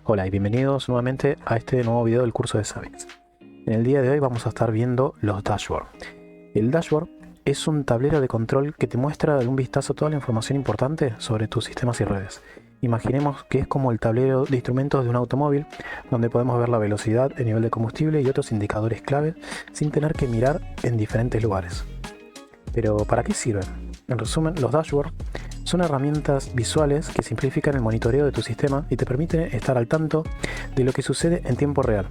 Hola y bienvenidos nuevamente a este nuevo video del curso de Savix. En el día de hoy vamos a estar viendo los dashboard. El dashboard es un tablero de control que te muestra de un vistazo toda la información importante sobre tus sistemas y redes. Imaginemos que es como el tablero de instrumentos de un automóvil, donde podemos ver la velocidad, el nivel de combustible y otros indicadores clave sin tener que mirar en diferentes lugares. Pero ¿para qué sirven? En resumen, los dashboard son herramientas visuales que simplifican el monitoreo de tu sistema y te permiten estar al tanto de lo que sucede en tiempo real.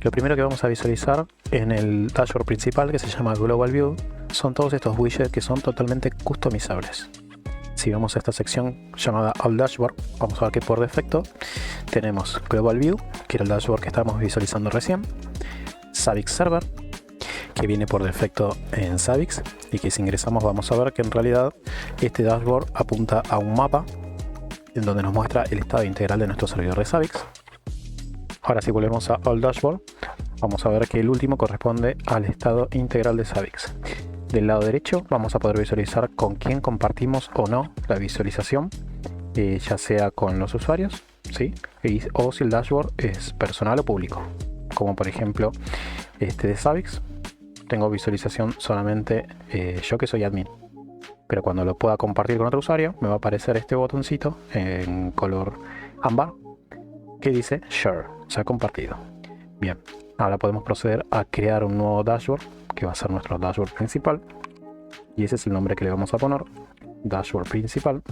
Lo primero que vamos a visualizar en el dashboard principal, que se llama Global View, son todos estos widgets que son totalmente customizables. Si vamos a esta sección llamada All Dashboard, vamos a ver que por defecto tenemos Global View, que era el dashboard que estábamos visualizando recién, Savix Server, que viene por defecto en Savix, y que si ingresamos vamos a ver que en realidad este dashboard apunta a un mapa en donde nos muestra el estado integral de nuestro servidor de Savix. Ahora si volvemos a All Dashboard, vamos a ver que el último corresponde al estado integral de Savix. Del lado derecho vamos a poder visualizar con quién compartimos o no la visualización, ya sea con los usuarios, ¿sí? O si el dashboard es personal o público, como por ejemplo este de Savix. Tengo visualización solamente yo, que soy admin, pero cuando lo pueda compartir con otro usuario me va a aparecer este botoncito en color ámbar que dice Share, o sea, compartido. Bien, ahora podemos proceder a crear un nuevo dashboard que va a ser nuestro dashboard principal, y ese es el nombre que le vamos a poner, dashboard principal.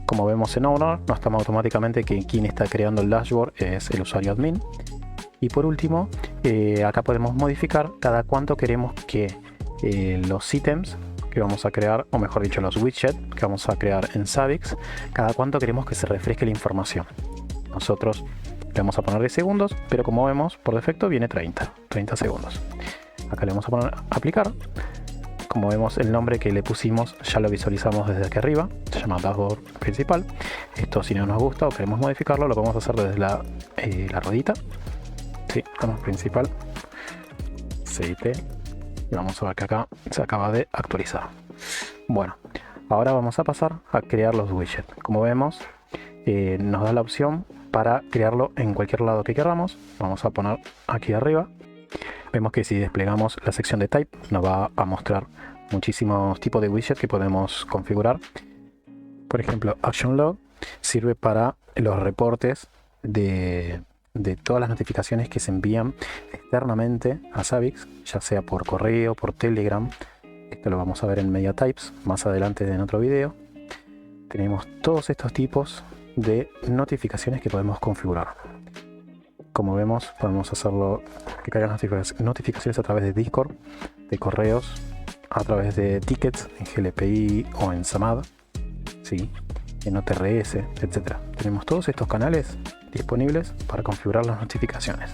Como vemos en Owner, nos toma automáticamente que quien está creando el dashboard es el usuario admin. Y por último, acá podemos modificar cada cuánto queremos que los ítems que vamos a crear, o mejor dicho los widgets que vamos a crear en Savix, cada cuánto queremos que se refresque la información. Nosotros le vamos a poner 10 segundos, pero como vemos por defecto viene 30 segundos. Acá le vamos a poner aplicar. Como vemos, el nombre que le pusimos ya lo visualizamos desde aquí arriba, se llama dashboard principal. Esto, si no nos gusta o queremos modificarlo, lo podemos hacer desde la ruedita. Sí, como principal CIP, y vamos a ver que acá se acaba de actualizar. Bueno, ahora vamos a pasar a crear los widgets. Como vemos, nos da la opción para crearlo en cualquier lado que queramos. Vamos a poner aquí arriba. Vemos que si desplegamos la sección de Type nos va a mostrar muchísimos tipos de widgets que podemos configurar. Por ejemplo, Action Log sirve para los reportes de todas las notificaciones que se envían externamente a Savix, ya sea por correo, por Telegram. Esto lo vamos a ver en Media Types más adelante en otro video. Tenemos todos estos tipos de notificaciones que podemos configurar. Como vemos, podemos hacerlo que caigan notificaciones a través de Discord, de correos, a través de tickets en GLPI o en Samad, ¿sí? En OTRS, etc. Tenemos todos estos canales disponibles para configurar las notificaciones.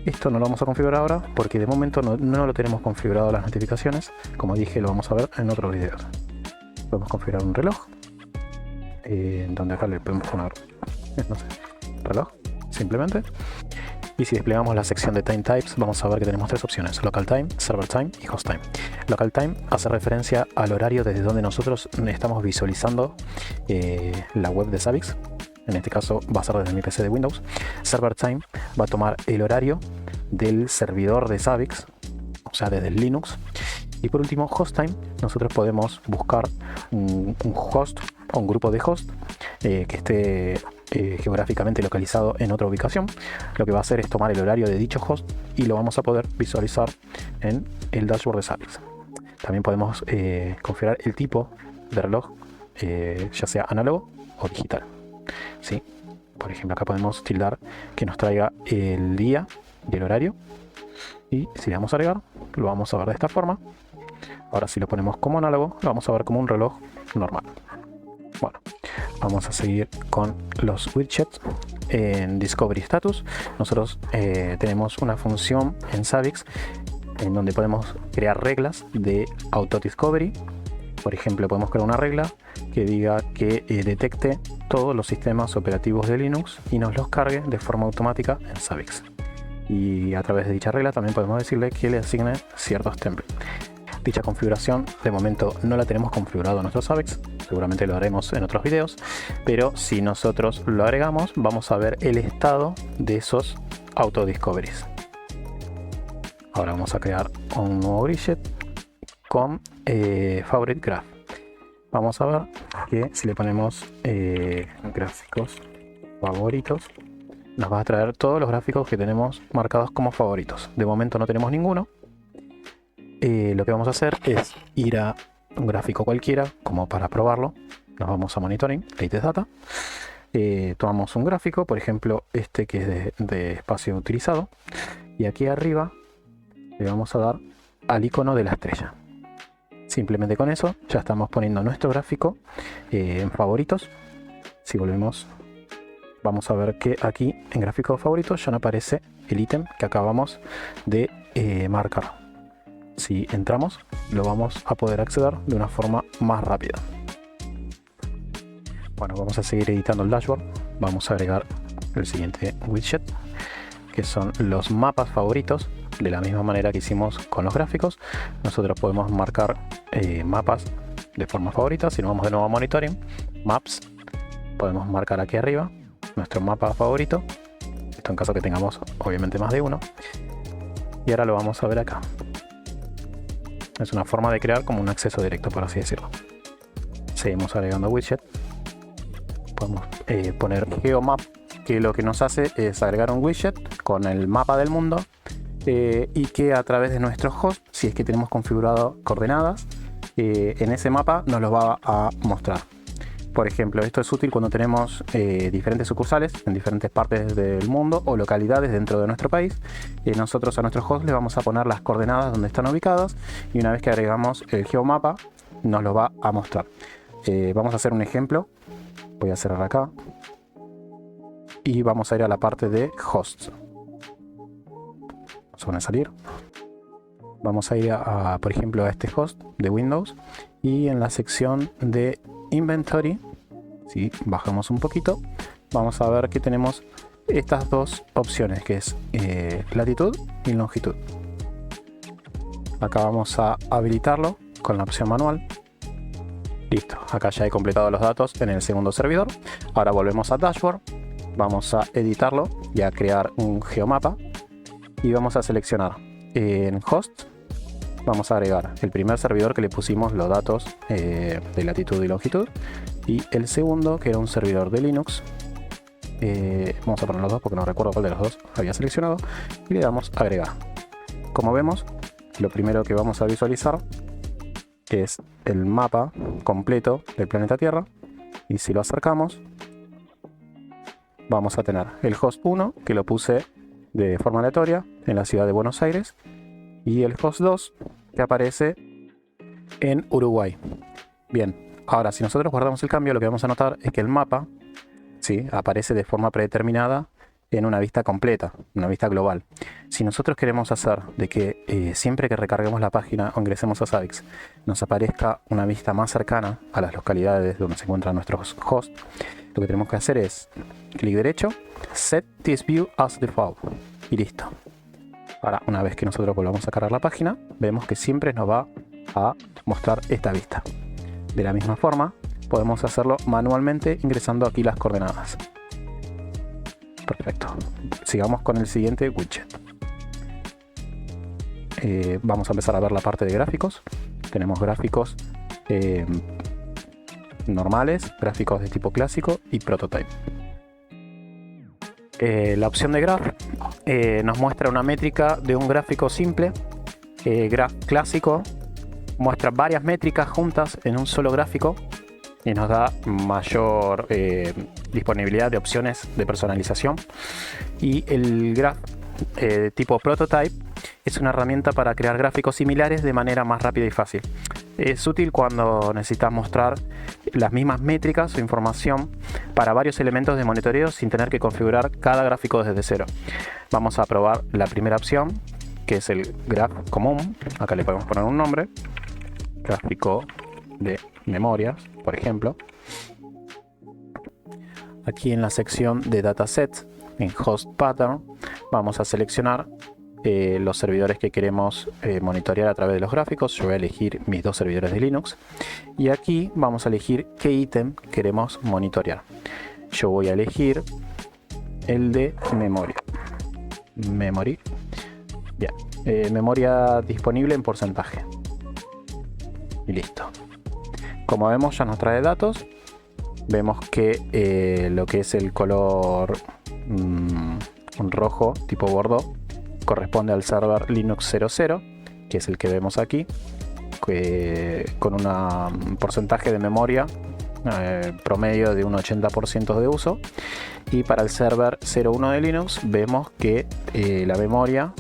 Esto no lo vamos a configurar ahora porque de momento no lo tenemos configurado las notificaciones. Como dije, lo vamos a ver en otro video. Podemos configurar un reloj, donde acá le podemos poner, no sé, reloj, simplemente. Y si desplegamos la sección de Time Types, vamos a ver que tenemos tres opciones: Local Time, Server Time y Host Time. Local Time hace referencia al horario desde donde nosotros estamos visualizando la web de Savix. En este caso va a ser desde mi PC de Windows. Server Time va a tomar el horario del servidor de Savix, o sea, desde el Linux. Y por último, Host Time, nosotros podemos buscar un host o un grupo de host que esté geográficamente localizado en otra ubicación. Lo que va a hacer es tomar el horario de dicho host y lo vamos a poder visualizar en el dashboard de Savix. También podemos configurar el tipo de reloj, ya sea análogo o digital. ¿Sí? Por ejemplo, acá podemos tildar que nos traiga el día y el horario, y si le damos a agregar lo vamos a ver de esta forma. Ahora si lo ponemos como análogo lo vamos a ver como un reloj normal. Bueno, vamos a seguir con los widgets. En Discovery Status nosotros tenemos una función en Savix en donde podemos crear reglas de Auto Discovery. Por ejemplo, podemos crear una regla que diga que detecte todos los sistemas operativos de Linux y nos los cargue de forma automática en Savix. Y a través de dicha regla también podemos decirle que le asigne ciertos templates. Dicha configuración de momento no la tenemos configurado en nuestros AVEX, seguramente lo haremos en otros videos, pero si nosotros lo agregamos vamos a ver el estado de esos autodiscoveries. Ahora vamos a crear un nuevo widget con Favorite Graph. Vamos a ver que si le ponemos gráficos favoritos, nos va a traer todos los gráficos que tenemos marcados como favoritos. De momento no tenemos ninguno. Lo que vamos a hacer es ir a un gráfico cualquiera, como para probarlo. Nos vamos a Monitoring, Latest Data. Tomamos un gráfico, por ejemplo este que es de espacio utilizado. Y aquí arriba le vamos a dar al icono de la estrella. Simplemente con eso ya estamos poniendo nuestro gráfico en favoritos. Si volvemos, vamos a ver que aquí en gráfico favoritos ya no aparece el ítem que acabamos de marcar. Si entramos, lo vamos a poder acceder de una forma más rápida. Bueno, vamos a seguir editando el dashboard. Vamos a agregar el siguiente widget, que son los mapas favoritos. De la misma manera que hicimos con los gráficos, nosotros podemos marcar mapas de forma favorita. Si nos vamos de nuevo a Monitoring, Maps, podemos marcar aquí arriba nuestro mapa favorito. Esto en caso que tengamos obviamente más de uno. Y ahora lo vamos a ver acá. Es una forma de crear como un acceso directo, por así decirlo. Seguimos agregando widget. Podemos poner GeoMap, que lo que nos hace es agregar un widget con el mapa del mundo y que a través de nuestro host, si es que tenemos configurado coordenadas, en ese mapa nos los va a mostrar. Por ejemplo, esto es útil cuando tenemos diferentes sucursales en diferentes partes del mundo o localidades dentro de nuestro país. Nosotros a nuestro host le vamos a poner las coordenadas donde están ubicadas y una vez que agregamos el geomapa nos lo va a mostrar. Vamos a hacer un ejemplo. Voy a cerrar acá y vamos a ir a la parte de hosts. Vamos a salir. Vamos a ir por ejemplo a este host de Windows y en la sección de Inventory, si bajamos un poquito, vamos a ver que tenemos estas dos opciones, que es latitud y longitud. Acá vamos a habilitarlo con la opción manual. Listo, acá ya he completado los datos en el segundo servidor. Ahora volvemos a Dashboard, vamos a editarlo y a crear un geomapa y vamos a seleccionar en Host. Vamos a agregar el primer servidor que le pusimos los datos de latitud y longitud y el segundo que era un servidor de Linux. Vamos a poner los dos porque no recuerdo cuál de los dos había seleccionado y le damos a agregar. Como vemos, lo primero que vamos a visualizar es el mapa completo del planeta Tierra y si lo acercamos vamos a tener el host 1 que lo puse de forma aleatoria en la ciudad de Buenos Aires y el host 2 que aparece en Uruguay. Bien, ahora si nosotros guardamos el cambio, lo que vamos a notar es que el mapa aparece de forma predeterminada en una vista completa, una vista global. Si nosotros queremos hacer de que siempre que recarguemos la página o ingresemos a Zabbix nos aparezca una vista más cercana a las localidades donde se encuentran nuestros hosts, lo que tenemos que hacer es clic derecho, Set this view as default y listo. Ahora, una vez que nosotros volvamos a cargar la página, vemos que siempre nos va a mostrar esta vista. De la misma forma, podemos hacerlo manualmente ingresando aquí las coordenadas. Perfecto. Sigamos con el siguiente widget. Vamos a empezar a ver la parte de gráficos. Tenemos gráficos normales, gráficos de tipo clásico y prototype. La opción de Graph nos muestra una métrica de un gráfico simple. Graph clásico muestra varias métricas juntas en un solo gráfico y nos da mayor disponibilidad de opciones de personalización. Y el Graph tipo Prototype es una herramienta para crear gráficos similares de manera más rápida y fácil. Es útil cuando necesitas mostrar las mismas métricas o información para varios elementos de monitoreo sin tener que configurar cada gráfico desde cero. Vamos a probar la primera opción, que es el Graph común. Acá le podemos poner un nombre, gráfico de memorias, por ejemplo. Aquí en la sección de Datasets, en Host Pattern, vamos a seleccionar los servidores que queremos monitorear a través de los gráficos. Yo voy a elegir mis dos servidores de Linux y aquí vamos a elegir qué ítem queremos monitorear. Yo voy a elegir el de memoria. Bien, memoria disponible en porcentaje. Y listo. Como vemos, ya nos trae datos. Vemos que lo que es el color rojo tipo bordeaux corresponde al server Linux 00, que es el que vemos aquí, con un porcentaje de memoria promedio de un 80% de uso. Y para el server 01 de Linux vemos que la memoria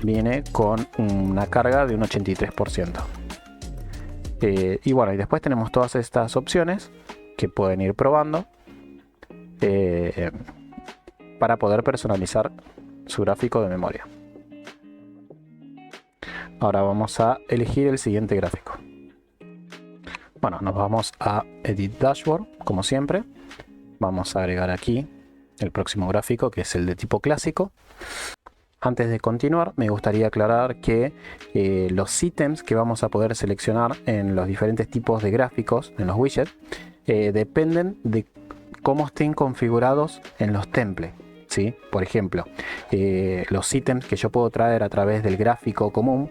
viene con una carga de un 83%. Y bueno, y después tenemos todas estas opciones que pueden ir probando para poder personalizar su gráfico de memoria. Ahora vamos a elegir el siguiente gráfico. Bueno, nos vamos a Edit Dashboard, como siempre. Vamos a agregar aquí el próximo gráfico, que es el de tipo clásico. Antes de continuar, me gustaría aclarar que los ítems que vamos a poder seleccionar en los diferentes tipos de gráficos, en los widgets, dependen de cómo estén configurados en los templates, ¿sí? Por ejemplo, los ítems que yo puedo traer a través del gráfico común,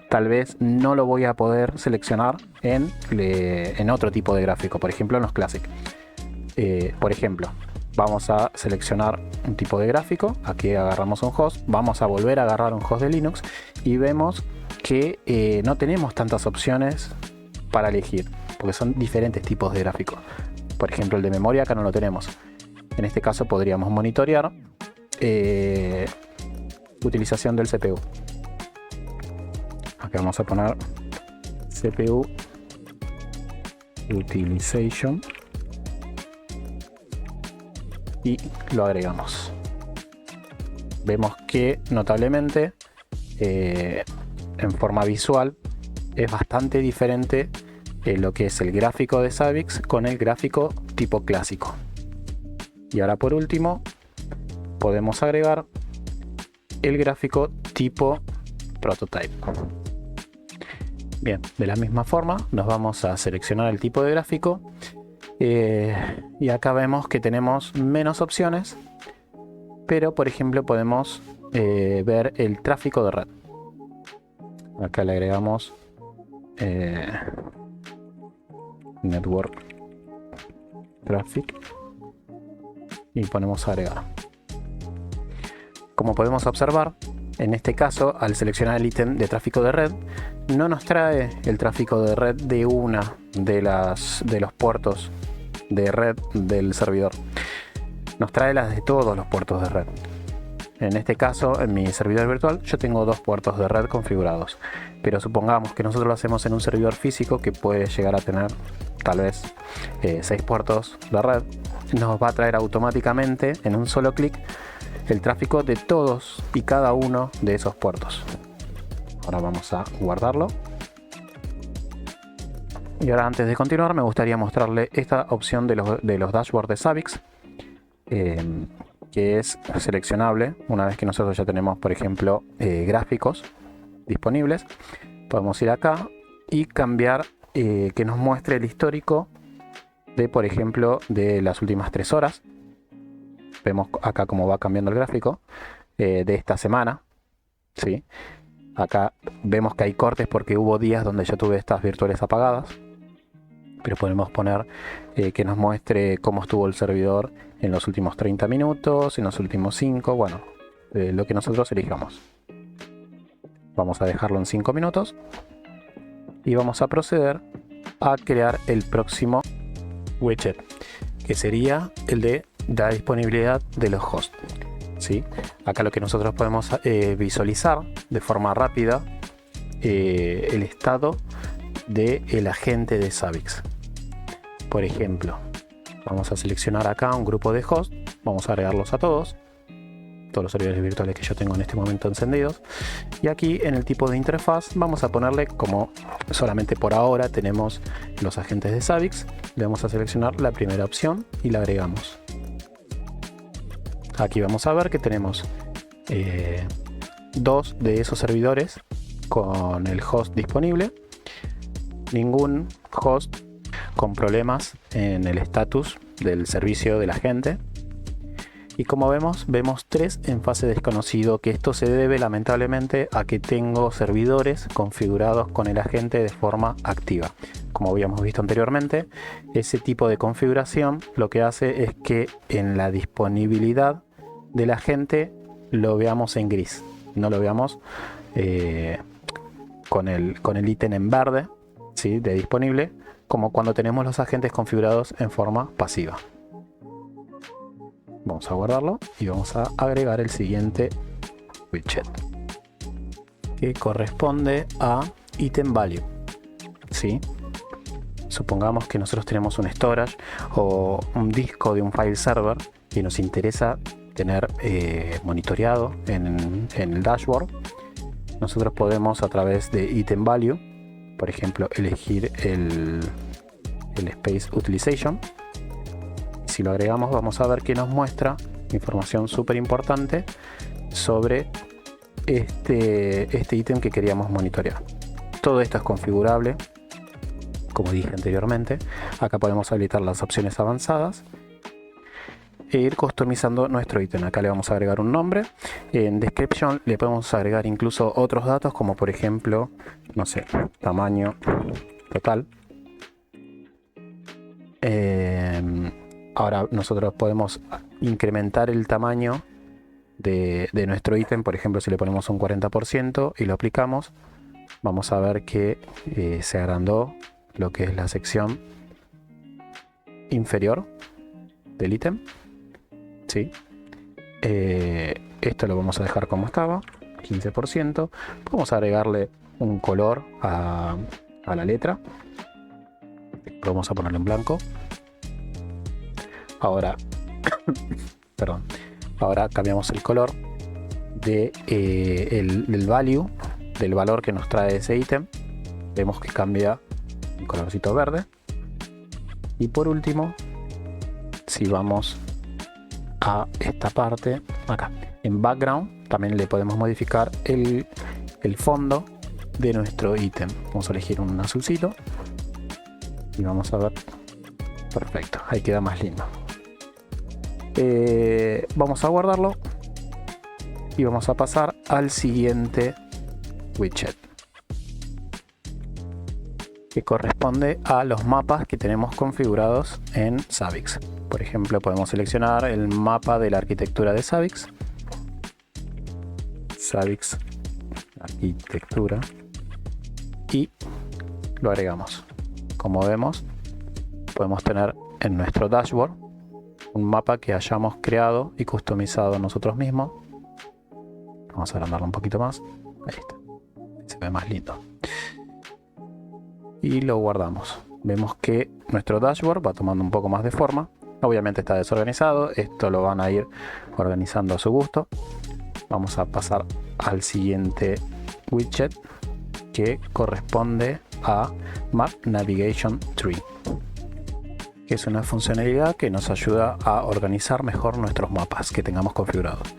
tal vez no lo voy a poder seleccionar en otro tipo de gráfico, por ejemplo en los Classic. Por ejemplo, vamos a seleccionar un tipo de gráfico, aquí agarramos un host, vamos a volver a agarrar un host de Linux y vemos que no tenemos tantas opciones para elegir, porque son diferentes tipos de gráficos. Por ejemplo, el de memoria acá no lo tenemos. En este caso podríamos monitorear utilización del CPU. Aquí vamos a poner CPU Utilization y lo agregamos. Vemos que notablemente en forma visual es bastante diferente lo que es el gráfico de Savix con el gráfico tipo clásico. Y ahora por último podemos agregar el gráfico tipo prototype. Bien, de la misma forma nos vamos a seleccionar el tipo de gráfico y acá vemos que tenemos menos opciones, pero por ejemplo podemos ver el tráfico de red. Acá le agregamos Network Traffic y ponemos agregar. Como podemos observar, en este caso, al seleccionar el ítem de tráfico de red, no nos trae el tráfico de red de una de los puertos de red del servidor. Nos trae las de todos los puertos de red. En este caso, en mi servidor virtual, yo tengo dos puertos de red configurados. Pero supongamos que nosotros lo hacemos en un servidor físico que puede llegar a tener tal vez 6 puertos de red. Nos va a traer automáticamente en un solo clic el tráfico de todos y cada uno de esos puertos. Ahora vamos a guardarlo. Y ahora, antes de continuar, me gustaría mostrarle esta opción de los dashboards de Savix, que es seleccionable una vez que nosotros ya tenemos, por ejemplo, gráficos disponibles. Podemos ir acá y cambiar que nos muestre el histórico de, por ejemplo, de las últimas 3 horas. Vemos acá cómo va cambiando el gráfico de esta semana, ¿sí? Acá vemos que hay cortes porque hubo días donde yo tuve estas virtuales apagadas, pero podemos poner que nos muestre cómo estuvo el servidor en los últimos 30 minutos, en los últimos 5, bueno, lo que nosotros elijamos. Vamos a dejarlo en 5 minutos y vamos a proceder a crear el próximo widget, que sería el de la disponibilidad de los hosts, ¿sí? Acá lo que nosotros podemos visualizar de forma rápida el estado del agente de Savix. Por ejemplo, vamos a seleccionar acá un grupo de hosts, vamos a agregarlos a todos los servidores virtuales que yo tengo en este momento encendidos, y aquí en el tipo de interfaz vamos a ponerle, como solamente por ahora tenemos los agentes de Savix, le vamos a seleccionar la primera opción y la agregamos. Aquí vamos a ver que tenemos 2 de esos servidores con el host disponible, ningún host con problemas en el estatus del servicio de la gente. Y como vemos 3 en fase desconocido, que esto se debe lamentablemente a que tengo servidores configurados con el agente de forma activa. Como habíamos visto anteriormente, ese tipo de configuración lo que hace es que en la disponibilidad del agente lo veamos en gris, no lo veamos con el ítem en verde, ¿sí?, de disponible, como cuando tenemos los agentes configurados en forma pasiva. Vamos a guardarlo y vamos a agregar el siguiente widget, que corresponde a item value, ¿sí? Supongamos que nosotros tenemos un storage o un disco de un file server que nos interesa tener monitoreado en el dashboard. Nosotros podemos, a través de item value, por ejemplo, elegir el space utilization. Si lo agregamos, vamos a ver que nos muestra información súper importante sobre este ítem que queríamos monitorear. Todo esto es configurable, como dije anteriormente. Acá podemos habilitar las opciones avanzadas e ir customizando nuestro ítem. Acá le vamos a agregar un nombre. En description le podemos agregar incluso otros datos, como por ejemplo, no sé, tamaño total. Ahora nosotros podemos incrementar el tamaño de nuestro ítem. Por ejemplo, si le ponemos un 40% y lo aplicamos, vamos a ver que se agrandó lo que es la sección inferior del ítem, ¿sí? Esto lo vamos a dejar como estaba, 15%. Vamos a agregarle un color a la letra. Lo vamos a ponerlo en blanco. Ahora, perdón, ahora cambiamos el color del value, del valor que nos trae ese ítem. Vemos que cambia un colorcito verde. Y por último, si vamos a esta parte, acá, en background, también le podemos modificar el fondo de nuestro ítem. Vamos a elegir un azulcito y vamos a ver. Perfecto, ahí queda más lindo. Vamos a guardarlo y vamos a pasar al siguiente widget, que corresponde a los mapas que tenemos configurados en Zabbix. Por ejemplo, podemos seleccionar el mapa de la arquitectura de Zabbix, Zabbix arquitectura, y lo agregamos. Como vemos, podemos tener en nuestro dashboard un mapa que hayamos creado y customizado nosotros mismos. Vamos a agrandarlo un poquito más. Ahí está, se ve más lindo. Y lo guardamos. Vemos que nuestro dashboard va tomando un poco más de forma. Obviamente está desorganizado, esto lo van a ir organizando a su gusto. Vamos a pasar al siguiente widget, que corresponde a Map Navigation Tree, que es una funcionalidad que nos ayuda a organizar mejor nuestros mapas que tengamos configurados.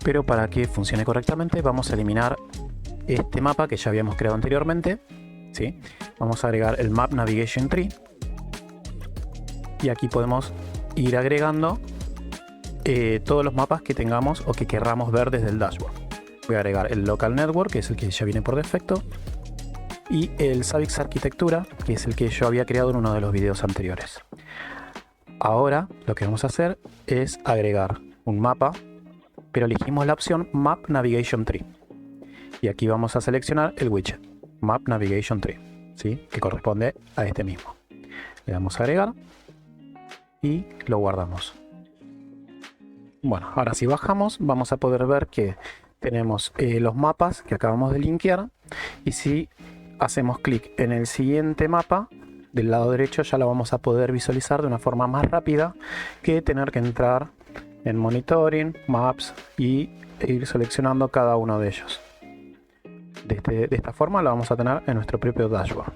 Pero para que funcione correctamente, vamos a eliminar este mapa que ya habíamos creado anteriormente, ¿sí? Vamos a agregar el Map Navigation Tree y aquí podemos ir agregando todos los mapas que tengamos o que querramos ver desde el dashboard. Voy a agregar el Local Network, que es el que ya viene por defecto, y el Zabbix Arquitectura, que es el que yo había creado en uno de los videos anteriores. Ahora lo que vamos a hacer es agregar un mapa, pero elegimos la opción Map Navigation Tree. Y aquí vamos a seleccionar el widget Map Navigation Tree, ¿sí?, que corresponde a este mismo. Le damos a agregar y lo guardamos. Bueno, ahora si bajamos vamos a poder ver que tenemos los mapas que acabamos de linkear, y si hacemos clic en el siguiente mapa del lado derecho ya lo vamos a poder visualizar de una forma más rápida que tener que entrar en Monitoring, Maps y ir seleccionando cada uno de ellos. De esta forma lo vamos a tener en nuestro propio dashboard.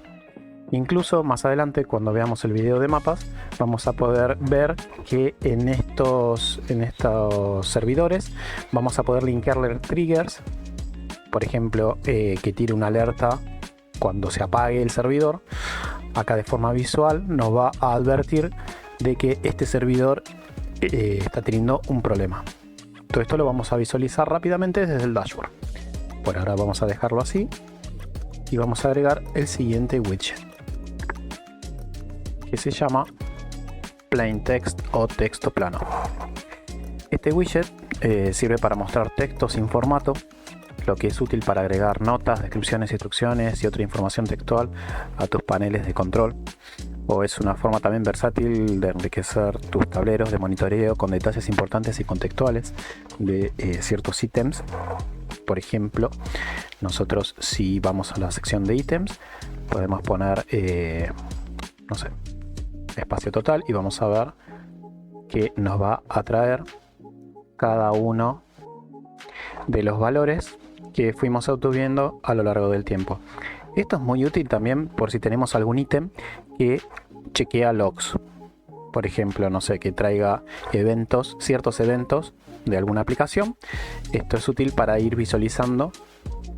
Incluso más adelante, cuando veamos el video de mapas, vamos a poder ver que en estos servidores vamos a poder linkearle triggers, por ejemplo, que tire una alerta cuando se apague el servidor. Acá de forma visual nos va a advertir de que este servidor está teniendo un problema. Todo esto lo vamos a visualizar rápidamente desde el dashboard. Por ahora vamos a dejarlo así y vamos a agregar el siguiente widget, que se llama Plain Text o texto plano. Este widget sirve para mostrar texto sin formato, lo que es útil para agregar notas, descripciones, instrucciones y otra información textual a tus paneles de control. O es una forma también versátil de enriquecer tus tableros de monitoreo con detalles importantes y contextuales de ciertos ítems. Por ejemplo, nosotros si vamos a la sección de ítems, podemos poner, no sé, espacio total, y vamos a ver que nos va a traer cada uno de los valores que fuimos obteniendo a lo largo del tiempo. Esto es muy útil también por si tenemos algún ítem que chequea logs. Por ejemplo, no sé, que traiga eventos, ciertos eventos de alguna aplicación. Esto es útil para ir visualizando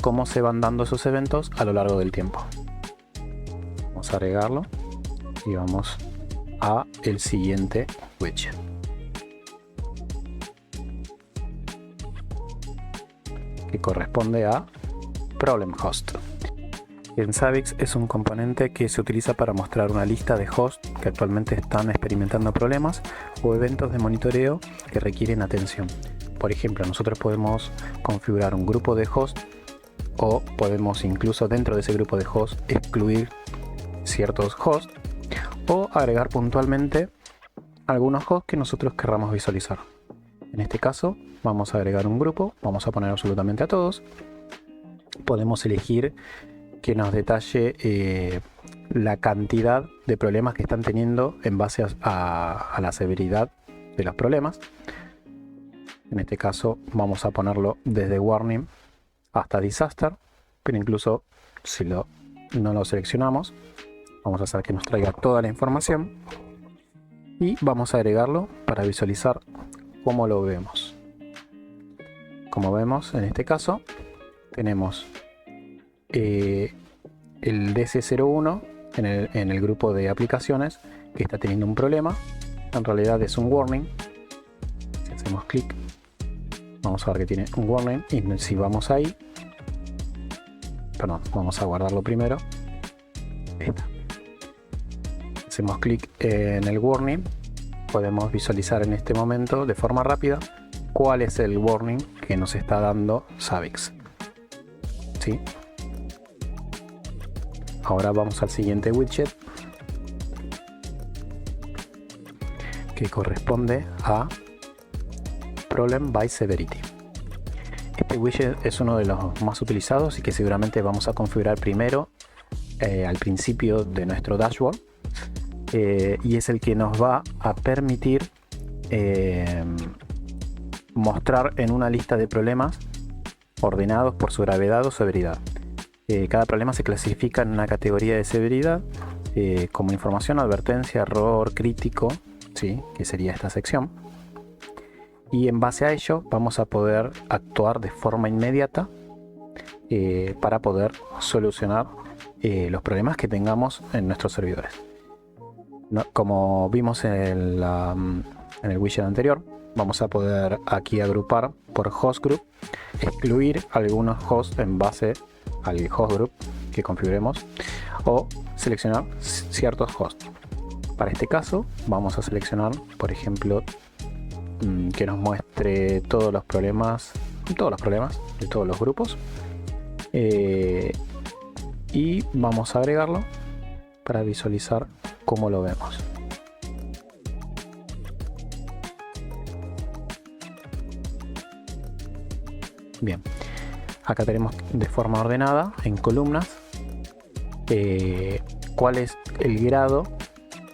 cómo se van dando esos eventos a lo largo del tiempo. Vamos a agregarlo y vamos a el siguiente widget, que corresponde a Problem Host. En Zabbix es un componente que se utiliza para mostrar una lista de hosts que actualmente están experimentando problemas o eventos de monitoreo que requieren atención. Por ejemplo, nosotros podemos configurar un grupo de hosts, o podemos incluso dentro de ese grupo de hosts excluir ciertos hosts o agregar puntualmente algunos hosts que nosotros querramos visualizar. En este caso vamos a agregar un grupo, vamos a poner absolutamente a todos. Podemos elegir que nos detalle la cantidad de problemas que están teniendo en base a la severidad de los problemas. En este caso vamos a ponerlo desde warning hasta disaster, pero incluso si no lo seleccionamos, vamos a hacer que nos traiga toda la información y vamos a agregarlo para visualizar cómo lo vemos. Como vemos, en este caso tenemos el DC01 en el grupo de aplicaciones que está teniendo un problema. En realidad es un warning. Si hacemos clic, vamos a ver que tiene un warning, y si vamos ahí, perdón, vamos a guardarlo primero. Ahí está. Hacemos clic en el warning, podemos visualizar en este momento de forma rápida cuál es el warning que nos está dando Zabbix. ¿Sí? Ahora vamos al siguiente widget, que corresponde a Problem by Severity. Este widget es uno de los más utilizados y que seguramente vamos a configurar primero al principio de nuestro dashboard, y es el que nos va a permitir mostrar en una lista de problemas ordenados por su gravedad o severidad. Cada problema se clasifica en una categoría de severidad, como información, advertencia, error, crítico, ¿sí? Que sería esta sección. Y en base a ello vamos a poder actuar de forma inmediata para poder solucionar los problemas que tengamos en nuestros servidores. Como vimos en el widget anterior, vamos a poder aquí agrupar por host group, excluir algunos hosts en base al host group que configuremos, o seleccionar ciertos hosts. Para este caso vamos a seleccionar, por ejemplo, que nos muestre todos los problemas de todos los grupos, y vamos a agregarlo para visualizar cómo lo vemos. Bien, acá tenemos de forma ordenada en columnas cuál es el grado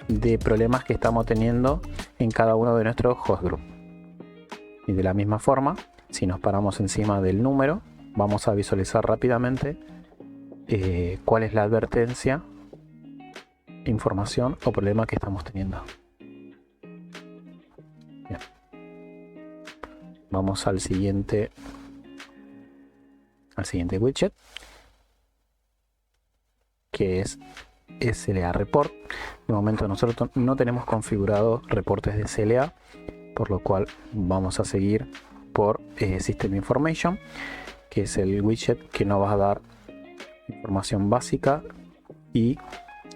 de problemas que estamos teniendo en cada uno de nuestros host group. Y de la misma forma, si nos paramos encima del número, vamos a visualizar rápidamente cuál es la advertencia información o problema que estamos teniendo. Bien. Vamos al siguiente widget, que es SLA Report. De momento nosotros no tenemos configurado reportes de SLA, por lo cual vamos a seguir por System Information, que es el widget que nos va a dar información básica y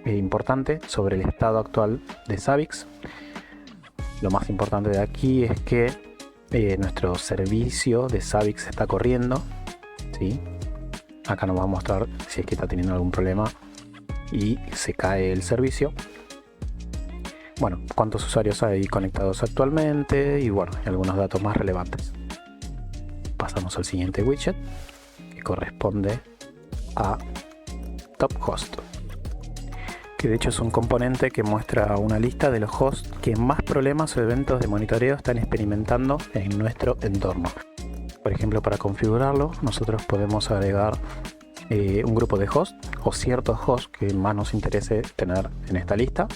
importante sobre el estado actual de Zabbix. Lo más importante de aquí es que nuestro servicio de Zabbix está corriendo, ¿sí? Acá nos va a mostrar si es que está teniendo algún problema y se cae el servicio. Bueno, cuántos usuarios hay conectados actualmente y bueno, algunos datos más relevantes. Pasamos al siguiente widget, que corresponde a Top Host, que de hecho es un componente que muestra una lista de los hosts que más problemas o eventos de monitoreo están experimentando en nuestro entorno. Por ejemplo, para configurarlo, nosotros podemos agregar un grupo de hosts o ciertos hosts que más nos interese tener en esta lista.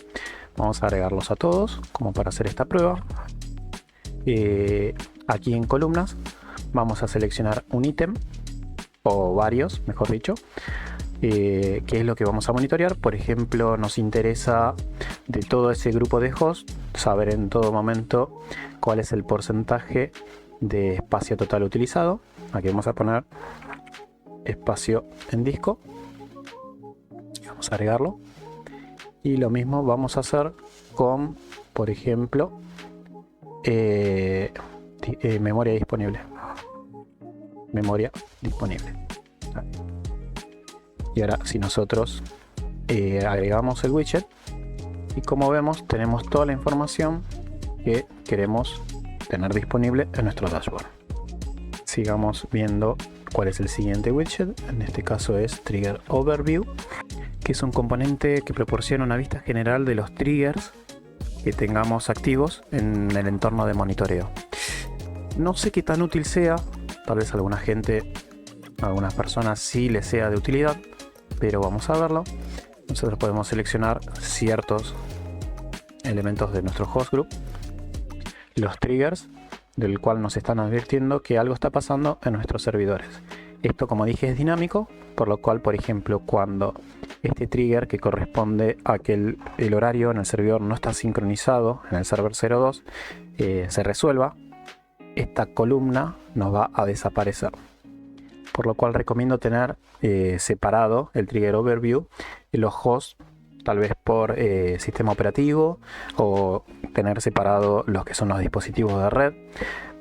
Vamos a agregarlos a todos, como para hacer esta prueba. Aquí en columnas vamos a seleccionar un ítem, o varios, mejor dicho, que es lo que vamos a monitorear. Por ejemplo, nos interesa de todo ese grupo de hosts saber en todo momento cuál es el porcentaje de espacio total utilizado. Aquí vamos a poner espacio en disco, vamos a agregarlo, y lo mismo vamos a hacer con, por ejemplo, memoria disponible. Y ahora si nosotros agregamos el widget, y como vemos tenemos toda la información que queremos tener disponible en nuestro dashboard. Sigamos viendo cuál es el siguiente widget. En este caso es Trigger Overview, que es un componente que proporciona una vista general de los triggers que tengamos activos en el entorno de monitoreo. No sé qué tan útil sea, tal vez a algunas personas sí les sea de utilidad, pero vamos a verlo. Nosotros podemos seleccionar ciertos elementos de nuestro host group, los triggers, del cual nos están advirtiendo que algo está pasando en nuestros servidores. Esto, como dije, es dinámico, por lo cual, por ejemplo, cuando este trigger que corresponde a que el horario en el servidor no está sincronizado en el server 02 se resuelva, esta columna nos va a desaparecer. Por lo cual recomiendo tener separado el Trigger Overview y los hosts, tal vez por sistema operativo, o tener separado los que son los dispositivos de red,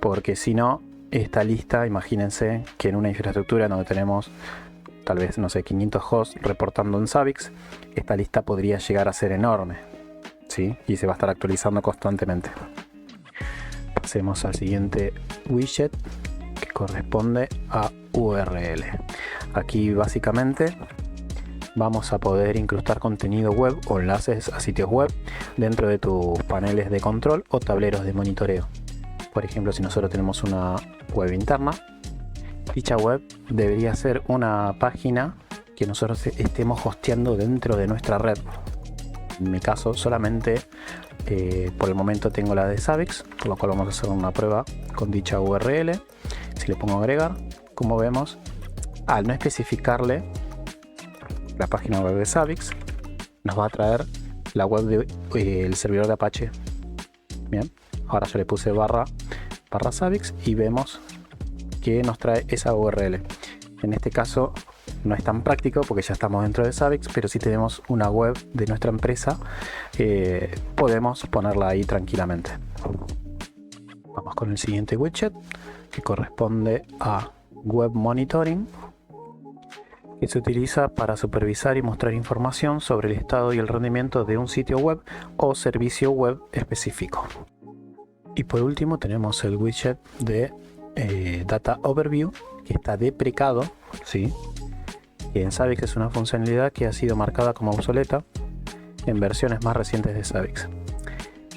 porque si no, esta lista, imagínense que en una infraestructura donde tenemos tal vez, no sé, 500 hosts reportando en Zabbix, esta lista podría llegar a ser enorme, ¿sí? Y se va a estar actualizando constantemente. Pasemos al siguiente widget, que corresponde a URL. Aquí básicamente vamos a poder incrustar contenido web o enlaces a sitios web dentro de tus paneles de control o tableros de monitoreo. Por ejemplo, si nosotros tenemos una web interna, dicha web debería ser una página que nosotros estemos hosteando dentro de nuestra red. En mi caso solamente por el momento tengo la de Zabbix, por lo cual vamos a hacer una prueba con dicha URL. Si le pongo agregar, como vemos, al no especificarle la página web de Zabbix, nos va a traer la web del servidor de Apache. Bien, ahora yo le puse barra Zabbix y vemos que nos trae esa URL. En este caso no es tan práctico porque ya estamos dentro de Zabbix, pero si tenemos una web de nuestra empresa, podemos ponerla ahí tranquilamente. Vamos con el siguiente widget, que corresponde a Web Monitoring, que se utiliza para supervisar y mostrar información sobre el estado y el rendimiento de un sitio web o servicio web específico. Y por último tenemos el widget de Data Overview, que está deprecado, ¿sí? Y en Zabbix es una funcionalidad que ha sido marcada como obsoleta en versiones más recientes de Zabbix.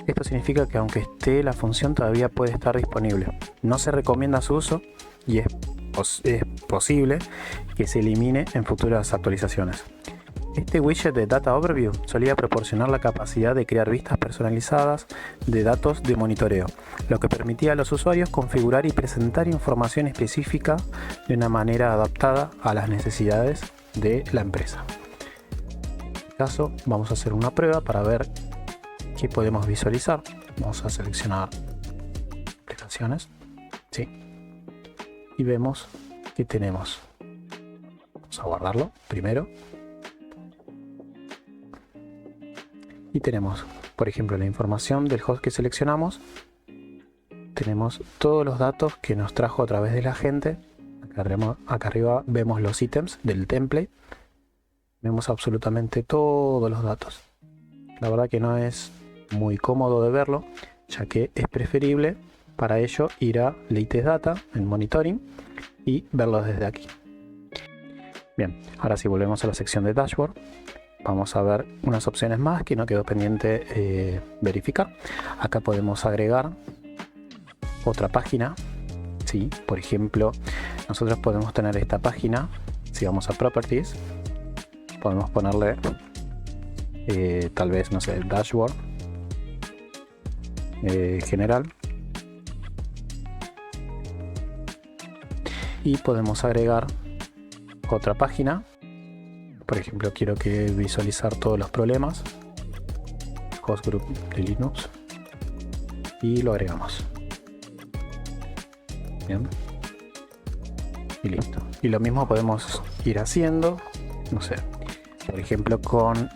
Esto significa que aunque esté la función todavía puede estar disponible. No se recomienda su uso y es posible que se elimine en futuras actualizaciones. Este widget de Data Overview solía proporcionar la capacidad de crear vistas personalizadas de datos de monitoreo, lo que permitía a los usuarios configurar y presentar información específica de una manera adaptada a las necesidades de la empresa. En este caso, vamos a hacer una prueba para ver qué podemos visualizar. Vamos a seleccionar aplicaciones, ¿sí? Y vemos que tenemos. Vamos a guardarlo primero. Y tenemos, por ejemplo, la información del host que seleccionamos. Tenemos todos los datos que nos trajo a través de la gente. Acá arriba vemos los ítems del template. Vemos absolutamente todos los datos. La verdad que no es muy cómodo de verlo, ya que es preferible para ello ir a Latest Data en Monitoring y verlo desde aquí. Bien, ahora sí volvemos a la sección de Dashboard. Vamos a ver unas opciones más que no quedó pendiente verificar. Acá podemos agregar otra página. Sí, por ejemplo, nosotros podemos tener esta página. Si vamos a Properties, podemos ponerle tal vez, no sé, Dashboard general. Y podemos agregar otra página. Por ejemplo, quiero visualizar todos los problemas. Host group de Linux. Y lo agregamos. Bien. Y listo. Y lo mismo podemos ir haciendo, no sé, por ejemplo, con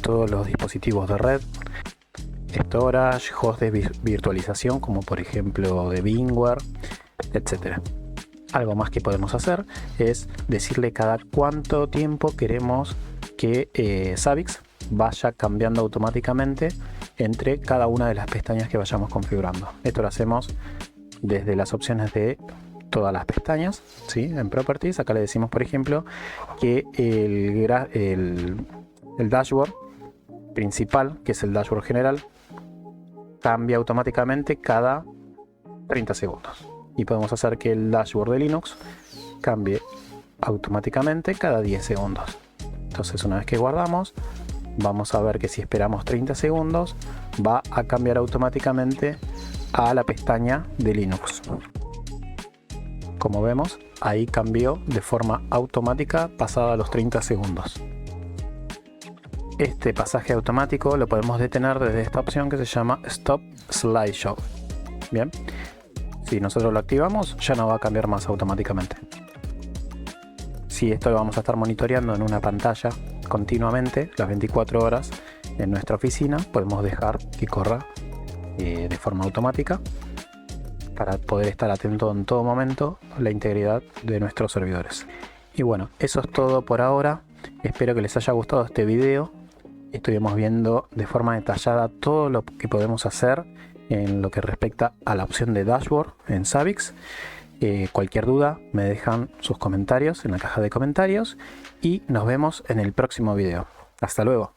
todos los dispositivos de red, storage, host de virtualización, como por ejemplo de VMware, etcétera. Algo más que podemos hacer es decirle cada cuánto tiempo queremos que Zabbix vaya cambiando automáticamente entre cada una de las pestañas que vayamos configurando. Esto lo hacemos desde las opciones de todas las pestañas, ¿sí? En Properties, acá le decimos, por ejemplo, que el dashboard principal, que es el dashboard general, cambia automáticamente cada 30 segundos. Y podemos hacer que el dashboard de Linux cambie automáticamente cada 10 segundos. Entonces, una vez que guardamos, vamos a ver que si esperamos 30 segundos va a cambiar automáticamente a la pestaña de Linux. Como vemos, ahí cambió de forma automática pasada los 30 segundos. Este pasaje automático lo podemos detener desde esta opción que se llama Stop Slideshow. Bien. Si nosotros lo activamos, ya no va a cambiar más automáticamente. Si esto lo vamos a estar monitoreando en una pantalla continuamente, las 24 horas en nuestra oficina, podemos dejar que corra de forma automática para poder estar atento en todo momento a la integridad de nuestros servidores. Y bueno, eso es todo por ahora. Espero que les haya gustado este video. Estuvimos viendo de forma detallada todo lo que podemos hacer en lo que respecta a la opción de Dashboard en Zabbix. Cualquier duda me dejan sus comentarios en la caja de comentarios y nos vemos en el próximo video. Hasta luego.